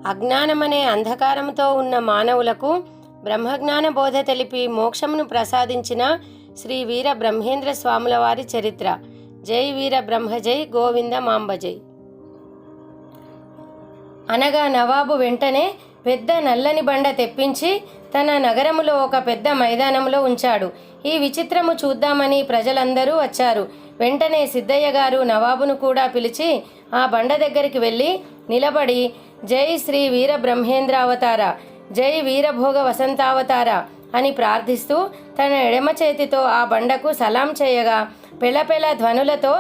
అజ్ఞానమనే అంధకారంతో ఉన్న మానవులకు బ్రహ్మజ్ఞాన బోధ తెలిపి మోక్షమును ప్రసాదించిన శ్రీ వీర బ్రహ్మేంద్ర స్వాముల వారి చరిత్ర. జై వీర బ్రహ్మ జై, గోవింద మాంబ జై. అనగా నవాబు వెంటనే పెద్ద నల్లని బండ తెప్పించి తన నగరములో ఒక పెద్ద మైదానంలో ఉంచాడు. ఈ విచిత్రము చూద్దామని ప్రజలందరూ వచ్చారు. వెంటనే సిద్ధయ్య గారు నవాబును కూడా పిలిచి ఆ బండ దగ్గరికి వెళ్ళి నిలబడి, జై శ్రీ వీర బ్రహ్మేంద్రావతార, జై వీరభోగ వసంతావతార అని ప్రార్థిస్తూ తన ఎడమ చేతితో ఆ బండకు సలాం చేయగా పెళపెళ ధ్వనులతో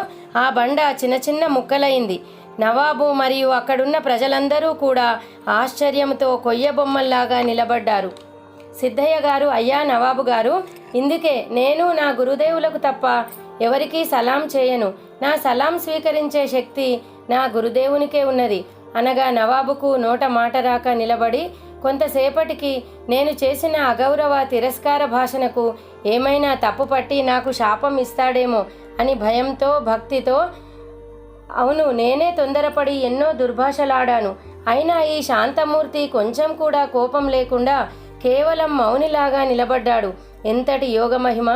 ఆ బండ చిన్న చిన్న ముక్కలైంది. నవాబు మరియు అక్కడున్న ప్రజలందరూ కూడా ఆశ్చర్యంతో కొయ్య బొమ్మల్లాగా నిలబడ్డారు. సిద్ధయ్య గారు, అయ్యా నవాబు గారు, ఇందుకే నేను నా గురుదేవులకు తప్ప ఎవరికీ సలాం చేయను. నా సలాం స్వీకరించే శక్తి నా గురుదేవునికే ఉన్నది అనగా నవాబుకు నోట మాట రాక నిలబడి కొంతసేపటికి నేను చేసిన అగౌరవ తిరస్కార భాషణకు ఏమైనా తప్పు పట్టి నాకు శాపం ఇస్తాడేమో అని భయంతో భక్తితో, అవును నేనే తొందరపడి ఎన్నో దుర్భాషలాడాను. అయినా ఈ శాంతమూర్తి కొంచెం కూడా కోపం లేకుండా కేవలం మౌనిలాగా నిలబడ్డాడు. ఎంతటి యోగమహిమ!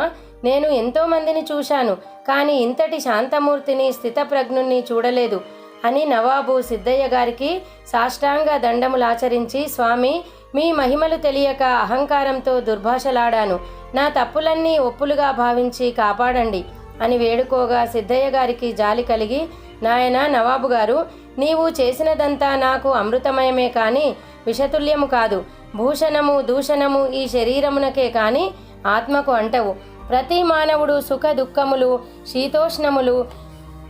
నేను ఎంతో మందిని చూశాను, కానీ ఇంతటి శాంతమూర్తిని స్థితప్రజ్ఞుణ్ణి చూడలేదు అని నవాబు సిద్ధయ్య గారికి సాష్టాంగ దండములాచరించి, స్వామి మీ మహిమలు తెలియక అహంకారంతో దుర్భాషలాడాను. నా తప్పులన్నీ ఒప్పులుగా భావించి కాపాడండి అని వేడుకోగా సిద్ధయ్య గారికి జాలి కలిగి, నాయనా నవాబు గారు, నీవు చేసినదంతా నాకు అమృతమయమే కానీ విషతుల్యము కాదు. భూషణము దూషణము ఈ శరీరమునకే కానీ ఆత్మకు అంటవు. ప్రతి మానవుడు సుఖ దుఃఖములు, శీతోష్ణములు,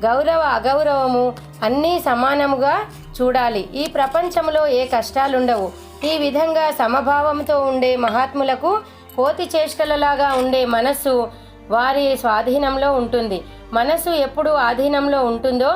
గౌరవ అగౌరవము అన్నీ సమానముగా చూడాలి. ఈ ప్రపంచంలో ఏ కష్టాలుండవు. ఈ విధంగా సమభావంతో ఉండే మహాత్ములకు కోతి చేష్టలలాగా ఉండే మనస్సు వారి స్వాధీనంలో ఉంటుంది. మనస్సు ఎప్పుడు ఆధీనంలో ఉంటుందో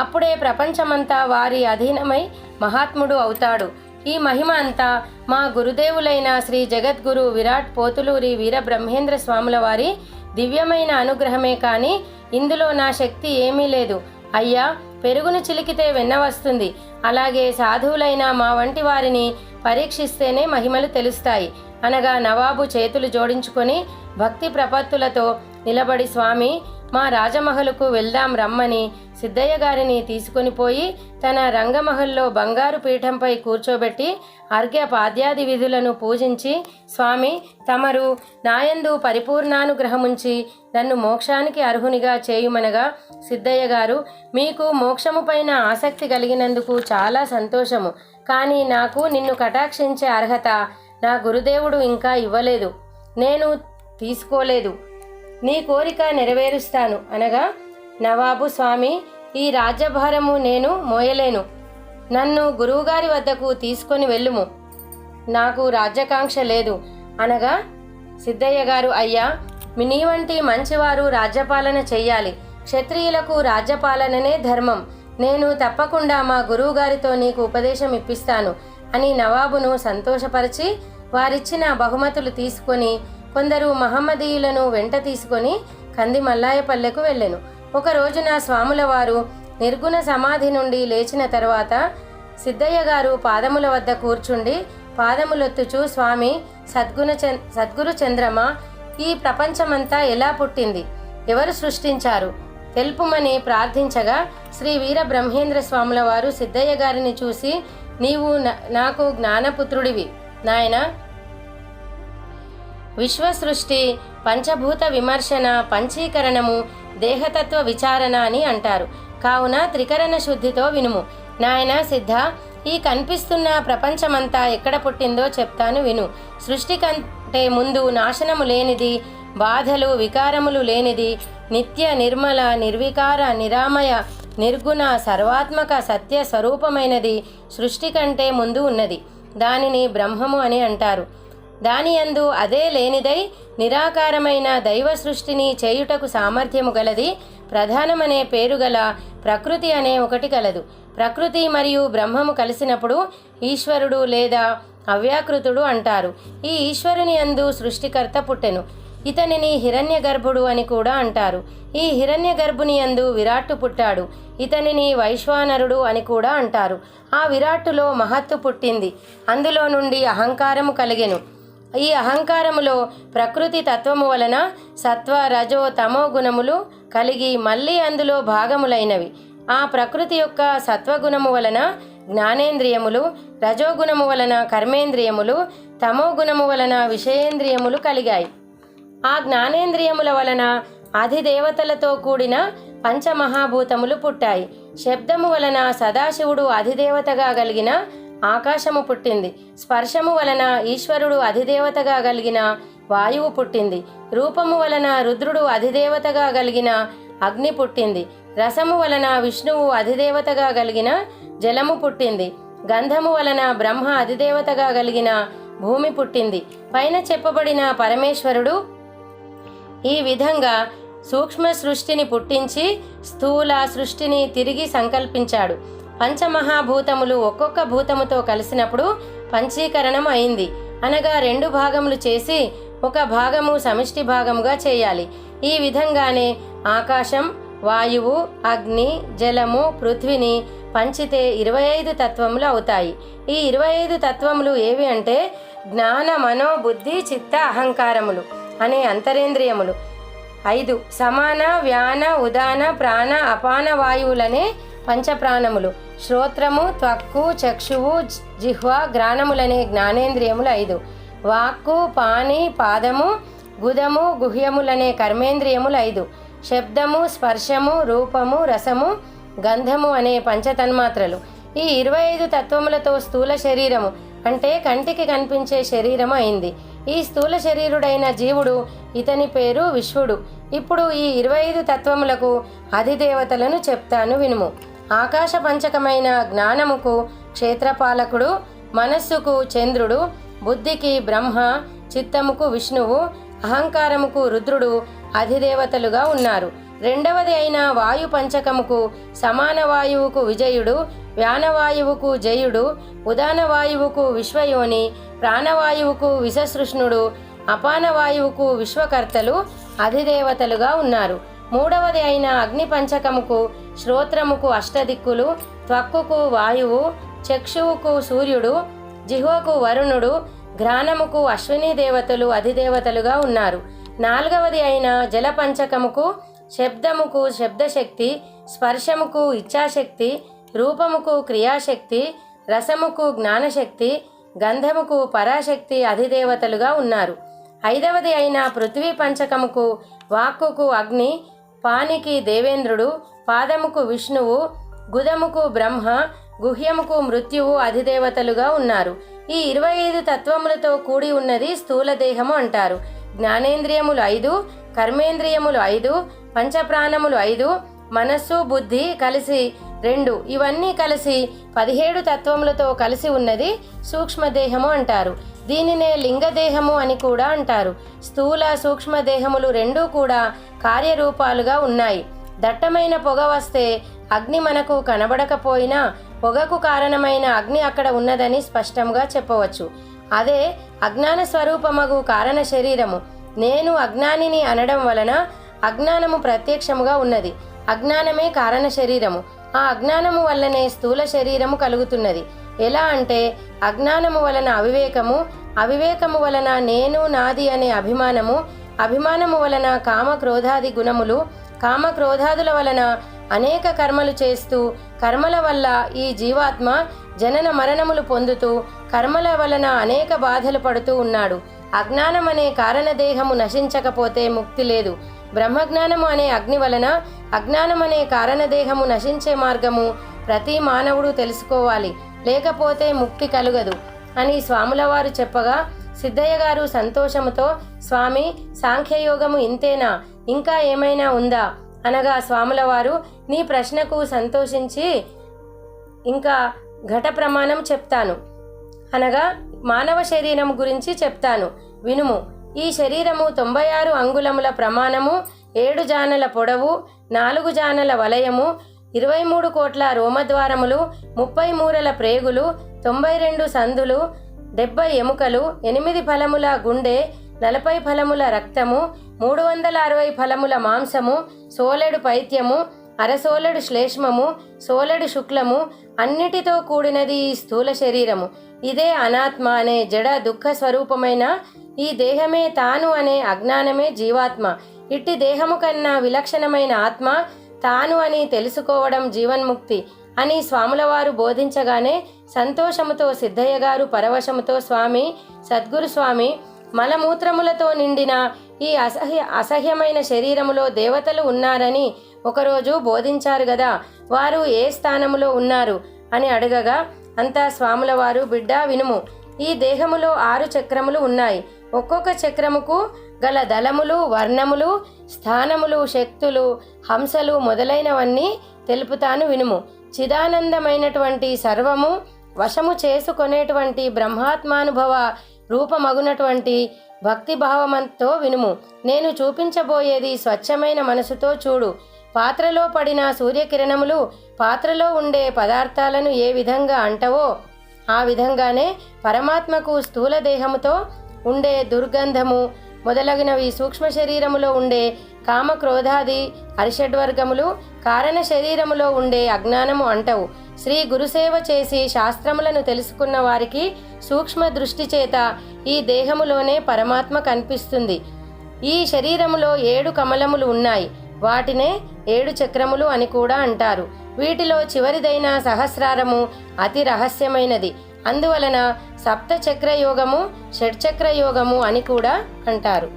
అప్పుడే ప్రపంచమంతా వారి అధీనమై మహాత్ముడు అవుతాడు. ఈ మహిమ అంతా మా గురుదేవులైన శ్రీ జగద్గురు విరాట్ పోతులూరి వీర బ్రహ్మేంద్ర స్వాముల వారి దివ్యమైన అనుగ్రహమే కానీ ఇందులో నా శక్తి ఏమీ లేదు. అయ్యా, పెరుగును చిలికితే వెన్న వస్తుంది. అలాగే సాధువులైన మా వంటి వారిని పరీక్షిస్తేనే మహిమలు తెలుస్తాయి అనగా నవాబు చేతులు జోడించుకొని భక్తి ప్రపత్తులతో నిలబడి, స్వామి మా రాజమహలుకు వెళ్దాం రమ్మని సిద్ధయ్య గారిని తీసుకొని పోయి తన రంగమహల్లో బంగారు పీఠంపై కూర్చోబెట్టి అర్ఘ్య పాద్యాది విధులను పూజించి, స్వామి తమరు నాయందు పరిపూర్ణానుగ్రహముంచి నన్ను మోక్షానికి అర్హునిగా చేయుమనగా, సిద్ధయ్య గారు మీకు మోక్షము పైన ఆసక్తి కలిగినందుకు చాలా సంతోషము. కానీ నాకు నిన్ను కటాక్షించే అర్హత నా గురుదేవుడు ఇంకా ఇవ్వలేదు, నేను తీసుకోలేదు. నీ కోరిక నెరవేరుస్తాను అనగా నవాబు, స్వామి ఈ రాజ్యభారము నేను మోయలేను, నన్ను గురువుగారి వద్దకు తీసుకొని వెళ్ళుము, నాకు రాజ్యకాంక్ష లేదు అనగా సిద్ధయ్య గారు, అయ్యా నీ వంటి మంచివారు రాజ్యపాలన చెయ్యాలి. క్షత్రియులకు రాజ్యపాలననే ధర్మం. నేను తప్పకుండా మా గురువుగారితో నీకు ఉపదేశం ఇప్పిస్తాను అని నవాబును సంతోషపరిచి వారిచ్చిన బహుమతులు తీసుకొని కొందరు మహమ్మదీయులను వెంట తీసుకొని కంది మల్లాయపల్లెకు వెళ్ళెను. ఒక రోజున స్వాముల వారు నిర్గుణ సమాధి నుండి లేచిన తర్వాత సిద్ధయ్య గారు పాదముల వద్ద కూర్చుండి పాదములొత్తుచూ, స్వామి సద్గురు చంద్రమా, ఈ ప్రపంచమంతా ఎలా పుట్టింది, ఎవరు సృష్టించారు తెలుపుమని ప్రార్థించగా శ్రీ వీర బ్రహ్మేంద్ర స్వాముల వారు సిద్ధయ్య గారిని చూసి, నీవు నాకు జ్ఞానపుత్రుడివి నాయన. విశ్వసృష్టి, పంచభూత విమర్శన, పంచీకరణము, దేహతత్వ విచారణ అని అంటారు. కావున త్రికరణ శుద్ధితో వినుము. నాయన సిద్ధ, ఈ కనిపిస్తున్న ప్రపంచమంతా ఎక్కడ పుట్టిందో చెప్తాను విను. సృష్టి కంటే ముందు నాశనము లేనిది, బాధలు వికారములు లేనిది, నిత్య నిర్మల నిర్వికార నిరామయ నిర్గుణ సర్వాత్మక సత్య స్వరూపమైనది సృష్టి కంటే ముందు ఉన్నది. దానిని బ్రహ్మము అని అంటారు. దాని యందు అదే లేనిదై నిరాకారమైన దైవ సృష్టిని చేయుటకు సామర్థ్యము గలది ప్రధానమనే పేరు గల ప్రకృతి అనే ఒకటి కలదు. ప్రకృతి మరియు బ్రహ్మము కలిసినప్పుడు ఈశ్వరుడు లేదా అవ్యాకృతుడు అంటారు. ఈ ఈశ్వరుని యందు సృష్టికర్త పుట్టెను. ఇతనిని హిరణ్యగర్భుడు అని కూడా అంటారు. ఈ హిరణ్యగర్భుని యందు విరాట్టు పుట్టాడు. ఇతనిని వైశ్వానరుడు అని కూడా అంటారు. ఆ విరాట్టులో మహత్తు పుట్టింది. అందులో నుండి అహంకారము కలిగెను. ఈ అహంకారములో ప్రకృతి తత్వము వలన సత్వ రజో తమో గుణములు కలిగి మళ్ళీ అందులో భాగములైనవి. ఆ ప్రకృతి యొక్క సత్వగుణము వలన జ్ఞానేంద్రియములు, రజోగుణము వలన కర్మేంద్రియములు, తమో గుణము వలన విషయేంద్రియములు కలిగాయి. ఆ జ్ఞానేంద్రియముల వలన అధిదేవతలతో కూడిన పంచమహాభూతములు పుట్టాయి. శబ్దము వలన సదాశివుడు అధిదేవతగా కలిగిన ఆకాశము పుట్టింది. స్పర్శము వలన ఈశ్వరుడు అధిదేవతగా కలిగిన వాయువు పుట్టింది. రూపము వలన రుద్రుడు అధిదేవతగా కలిగిన అగ్ని పుట్టింది. రసము వలన విష్ణువు అధిదేవతగా కలిగిన జలము పుట్టింది. గంధము వలన బ్రహ్మ అధిదేవతగా కలిగిన భూమి పుట్టింది. పైన చెప్పబడిన పరమేశ్వరుడు ఈ విధంగా సూక్ష్మ సృష్టిని పుట్టించి స్థూల సృష్టిని తిరిగి సంకల్పించాడు. పంచమహాభూతములు ఒక్కొక్క భూతముతో కలిసినప్పుడు పంచీకరణం అయింది. అనగా 2 భాగములు చేసి ఒక భాగము సమిష్టి భాగముగా చేయాలి. ఈ విధంగానే ఆకాశం, వాయువు, అగ్ని, జలము, పృథ్వీని పంచితే 25 తత్వములు అవుతాయి. ఈ 25 తత్వములు ఏవి అంటే జ్ఞాన, మనో, బుద్ధి, చిత్త, అహంకారములు అనే అంతరేంద్రియములు 5, సమాన, వ్యాన, ఉదాన, ప్రాణ, అపాన వాయువులనే పంచప్రాణములు, శ్రోత్రము, త్వక్కు, చక్షువు, జిహ్వ, గ్రాణములనే జ్ఞానేంద్రియములు 5, వాక్కు, పాని, పాదము, గుదము, గుహ్యములనే కర్మేంద్రియములు 5, శబ్దము, స్పర్శము, రూపము, రసము, గంధము అనే పంచతన్మాత్రలు. ఈ 25 తత్వములతో స్థూల శరీరము అంటే కంటికి కనిపించే శరీరము అయింది. ఈ స్థూల శరీరుడైన జీవుడు, ఇతని పేరు విశ్వడు. ఇప్పుడు ఈ 25 తత్వములకు అధిదేవతలను చెప్తాను వినుము. ఆకాశ పంచకమైన జ్ఞానముకు క్షేత్రపాలకుడు, మనస్సుకు చంద్రుడు, బుద్ధికి బ్రహ్మ, చిత్తముకు విష్ణువు, అహంకారముకు రుద్రుడు అధిదేవతలుగా ఉన్నారు. రెండవది అయిన వాయు పంచకముకు సమాన వాయువుకు విజయుడు, వ్యానవాయువుకు జయుడు, ఉదాన వాయువుకు విశ్వయోని, ప్రాణవాయువుకు విషసృష్ణుడు, అపాన వాయువుకు విశ్వకర్తలు అధిదేవతలుగా ఉన్నారు. మూడవది అయిన అగ్ని పంచకముకు శ్రోత్రముకు అష్టదిక్కులు, త్వక్కుకు వాయువు, చక్షువుకు సూర్యుడు, జిహ్వకు వరుణుడు, ఘ్రాణముకు అశ్విని దేవతలు అధిదేవతలుగా ఉన్నారు. నాలుగవది అయిన జల పంచకముకు శబ్దముకు శబ్దశక్తి, స్పర్శముకు ఇచ్ఛాశక్తి, రూపముకు క్రియాశక్తి, రసముకు జ్ఞానశక్తి, గంధముకు పరాశక్తి అధిదేవతలుగా ఉన్నారు. ఐదవది అయిన పృథ్వీ పంచకముకు వాక్కుకు అగ్ని, పానికి దేవేంద్రుడు, పాదముకు విష్ణువు, గుదముకు బ్రహ్మ, గుహ్యముకు మృత్యువు అధిదేవతలుగా ఉన్నారు. ఈ 25 తత్వములతో కూడి ఉన్నది స్థూల దేహము అంటారు. జ్ఞానేంద్రియములు 5, కర్మేంద్రియములు 5, పంచప్రాణములు 5, మనస్సు, బుద్ధి కలిసి 2, ఇవన్నీ కలిసి 17 తత్వములతో కలిసి ఉన్నది సూక్ష్మదేహము అంటారు. దీనినే లింగదేహము అని కూడా అంటారు. స్థూల సూక్ష్మదేహములు రెండూ కూడా కార్యరూపాలుగా ఉన్నాయి. దట్టమైన పొగ వస్తే అగ్ని మనకు కనబడకపోయినా పొగకు కారణమైన అగ్ని అక్కడ ఉన్నదని స్పష్టంగా చెప్పవచ్చు. అదే అజ్ఞాన స్వరూపమగు కారణ శరీరము. నేను అజ్ఞానిని అనడం వలన అజ్ఞానము ప్రత్యక్షముగా ఉన్నది. అజ్ఞానమే కారణ శరీరము. ఆ అజ్ఞానము వల్లనే స్థూల శరీరము కలుగుతున్నది. ఎలా అంటే అజ్ఞానము వలన అవివేకము, అవివేకము వలన నేను నాది అనే అభిమానము, అభిమానము వలన కామక్రోధాది గుణములు, కామక్రోధాదుల వలన అనేక కర్మలు చేస్తూ కర్మల వల్ల ఈ జీవాత్మ జనన మరణములు పొందుతూ కర్మల వలన అనేక బాధలు పడుతూ ఉన్నాడు. అజ్ఞానం అనే కారణదేహము నశించకపోతే ముక్తి లేదు. బ్రహ్మజ్ఞానము అనే అగ్ని వలన అజ్ఞానం అనే కారణదేహము నశించే మార్గము ప్రతి మానవుడు తెలుసుకోవాలి, లేకపోతే ముక్తి కలుగదు అని స్వాముల వారు చెప్పగా సిద్ధయ్య గారు సంతోషముతో, స్వామి సాంఖ్యయోగము ఇంతేనా, ఇంకా ఏమైనా ఉందా అనగా స్వాముల వారు, నీ ప్రశ్నకు సంతోషించి ఇంకా ఘట ప్రమాణం చెప్తాను అనగా మానవ శరీరం గురించి చెప్తాను వినుము. ఈ శరీరము 96 అంగుళముల ప్రమాణము, 7 జానల పొడవు, 4 జానల వలయము, 23 కోట్ల రోమద్వారములు, 30 మూరల ప్రేగులు, 92 సందులు, 70 ఎముకలు, 8 ఫలముల గుండె, 40 ఫలముల రక్తము, 360 ఫలముల మాంసము, సోలెడు పైత్యము, అరసోలెడు శ్లేష్మము, సోలెడు శుక్లము, అన్నిటితో కూడినది ఈ స్థూల శరీరము. ఇదే అనాత్మ అనే జడ దుఃఖ స్వరూపమైన ఈ దేహమే తాను అనే అజ్ఞానమే జీవాత్మ. ఇట్టి దేహము కన్నా విలక్షణమైన ఆత్మ తాను అని తెలుసుకోవడం జీవన్ముక్తి అని స్వాముల వారు బోధించగానే సంతోషముతో సిద్ధయ్య గారు పరవశముతో, స్వామి, సద్గురు స్వామి, మలమూత్రములతో నిండిన ఈ అసహ్యమైన శరీరములో దేవతలు ఉన్నారని ఒకరోజు బోధించారు గదా, వారు ఏ స్థానములో ఉన్నారు అని అడగగా అంతా స్వాముల వారు, బిడ్డా వినుము, ఈ దేహములో 6 చక్రములు ఉన్నాయి. ఒక్కొక్క చక్రముకు గల దళములు, వర్ణములు, స్థానములు, శక్తులు, హంసలు మొదలైనవన్నీ తెలుపుతాను వినుము. చిదానందమైనటువంటి సర్వము వశము చేసుకొనేటువంటి బ్రహ్మాత్మానుభవ రూపమగునటువంటి భక్తిభావమంతో వినుము. నేను చూపించబోయేది స్వచ్ఛమైన మనసుతో చూడు. పాత్రలో పడిన సూర్యకిరణములు పాత్రలో ఉండే పదార్థాలను ఏ విధంగా అంటవో ఆ విధంగానే పరమాత్మకు స్థూల దేహముతో ఉండే దుర్గంధము మొదలగినవి సూక్ష్మ శరీరములో ఉండే కామక్రోధాది అరిషడ్వర్గములు కారణ శరీరములో ఉండే అజ్ఞానము అంటవు. శ్రీ గురుసేవ చేసి శాస్త్రములను తెలుసుకున్న వారికి సూక్ష్మ దృష్టి చేత ఈ దేహములోనే పరమాత్మ కనిపిస్తుంది. ఈ శరీరములో 7 కమలములు ఉన్నాయి. వాటినే 7 చక్రములు అని కూడా అంటారు. వీటిలో చివరిదైన సహస్రారము అతి రహస్యమైనది. అందువలన సప్త చక్రయోగము, షడ్చక్రయోగము అని కూడా అంటారు.